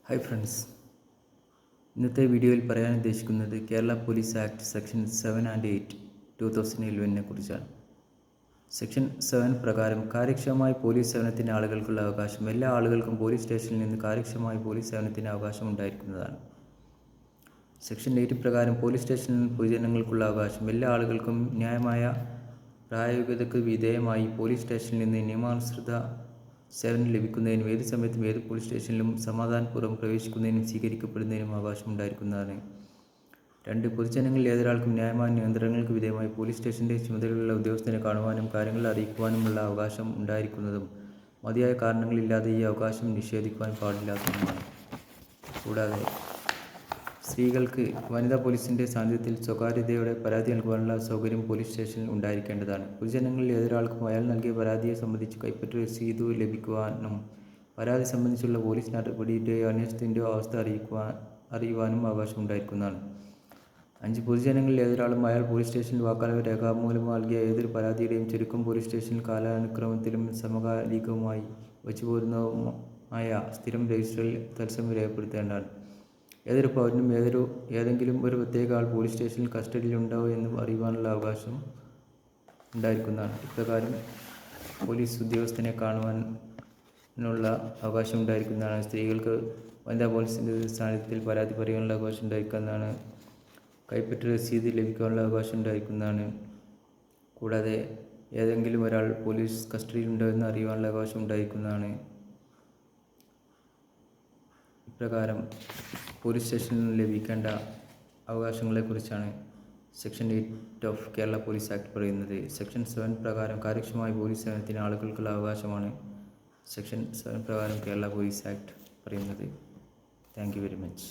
Hi friends, ഇന്നത്തെ വീഡിയോയിൽ പറയാൻ ഉദ്ദേശിക്കുന്നത് Kerala police act section 7 and 8 2011 കുറിച്ചാണ്. സെക്ഷൻ 7 പ്രകാരം കാര്യക്ഷമമായ പോലീസ് സേവനത്തിന് ആളുകൾക്കുള്ള അവകാശം. എല്ലാ ആളുകൾക്കും പോലീസ് സ്റ്റേഷനിൽ നിന്ന് കാര്യക്ഷമമായ പോലീസ് സേവനത്തിന് അവകാശം ഉണ്ടായിരിക്കുന്നതാണ്. സെക്ഷൻ 8 പ്രകാരം പോലീസ് സ്റ്റേഷനിൽ പൊതുജനങ്ങൾക്കുള്ള അവകാശം. എല്ലാ ആളുകൾക്കും ന്യായമായ പ്രായോഗികതയ്ക്ക് വിധേയമായി പോലീസ് സ്റ്റേഷനിൽ നിന്ന് നിയമാനുസൃത സേവനം ലഭിക്കുന്നതിനും ഏത് സമയത്തും ഏത് പോലീസ് സ്റ്റേഷനിലും സമാധാനപൂർവ്വം പ്രവേശിക്കുന്നതിനും സ്വീകരിക്കപ്പെടുന്നതിനും അവകാശം ഉണ്ടായിരിക്കുന്നതാണ്. 2. പൊതുജനങ്ങളിൽ ഏതൊരാൾക്കും ന്യായമായ നിയന്ത്രണങ്ങൾക്ക് വിധേയമായി പോലീസ് സ്റ്റേഷൻ്റെ ചുമതലയുള്ള ഉദ്യോഗസ്ഥനെ കാണുവാനും കാര്യങ്ങൾ അറിയിക്കുവാനുമുള്ള അവകാശം ഉണ്ടായിരിക്കുന്നതും മതിയായ കാരണങ്ങളില്ലാതെ ഈ അവകാശം നിഷേധിക്കുവാൻ പാടില്ലാത്തതുമാണ്. കൂടാതെ സ്ത്രീകൾക്ക് വനിതാ പോലീസിൻ്റെ സാന്നിധ്യത്തിൽ സ്വകാര്യതയോടെ പരാതി നൽകുവാനുള്ള സൗകര്യം പോലീസ് സ്റ്റേഷനിൽ ഉണ്ടായിരിക്കേണ്ടതാണ്. പൊതുജനങ്ങളിൽ ഏതൊരാൾക്കും അയാൾ നൽകിയ പരാതിയെ സംബന്ധിച്ച് കൈപ്പറ്റ രസീത് ലഭിക്കുവാനും പരാതി സംബന്ധിച്ചുള്ള പോലീസ് നടപടിയുടെയോ അന്വേഷണത്തിൻ്റെയോ അവസ്ഥ അറിയുവാനും അവകാശം ഉണ്ടായിരിക്കുന്നതാണ്. 5. പൊതുജനങ്ങളിൽ ഏതൊരാളും അയാൾ പോലീസ് സ്റ്റേഷനിൽ വാക്കാലോ രേഖാമൂലമോ നൽകിയ ഏതൊരു പരാതിയുടെയും ചുരുക്കം പോലീസ് സ്റ്റേഷനിൽ കാലാനുക്രമത്തിലും സമകാലികമായി വച്ചുപോരുന്നതുമായ സ്ഥിരം രജിസ്റ്ററിൽ തത്സമയം രേഖപ്പെടുത്തേണ്ടതാണ്. ഏതൊരു പൗരനും ഏതെങ്കിലും ഒരു പ്രത്യേക ആൾ പോലീസ് സ്റ്റേഷനിൽ കസ്റ്റഡിയിലുണ്ടോ എന്ന് അറിയുവാനുള്ള അവകാശം ഉണ്ടായിരിക്കുന്നതാണ്. ഇപ്രകാരം പോലീസ് ഉദ്യോഗസ്ഥനെ കാണുവാനുള്ള അവകാശം ഉണ്ടായിരിക്കുന്നതാണ്. സ്ത്രീകൾക്ക് വനിതാ പോലീസിൻ്റെ സാന്നിധ്യത്തിൽ പരാതി പറയാനുള്ള അവകാശം ഉണ്ടായിരിക്കുന്നതാണ്. കൈപ്പറ്റ രസീത് ലഭിക്കാനുള്ള അവകാശം ഉണ്ടായിരിക്കുന്നതാണ്. കൂടാതെ ഏതെങ്കിലും ഒരാൾ പോലീസ് കസ്റ്റഡിയിലുണ്ടോ എന്ന് അറിയുവാനുള്ള അവകാശം ഉണ്ടായിരിക്കുന്നതാണ്. ഇപ്രകാരം പോലീസ് സ്റ്റേഷനിൽ ലഭിക്കേണ്ട അവകാശങ്ങളെക്കുറിച്ചാണ് section 8 of Kerala police act പറയുന്നത്. സെക്ഷൻ 7 പ്രകാരം കാര്യക്ഷമമായ പോലീസ് സേവനത്തിന് ആളുകൾക്കുള്ള അവകാശമാണ് സെക്ഷൻ 7 പ്രകാരം കേരള പോലീസ് ആക്ട് പറയുന്നത്. Thank you very much.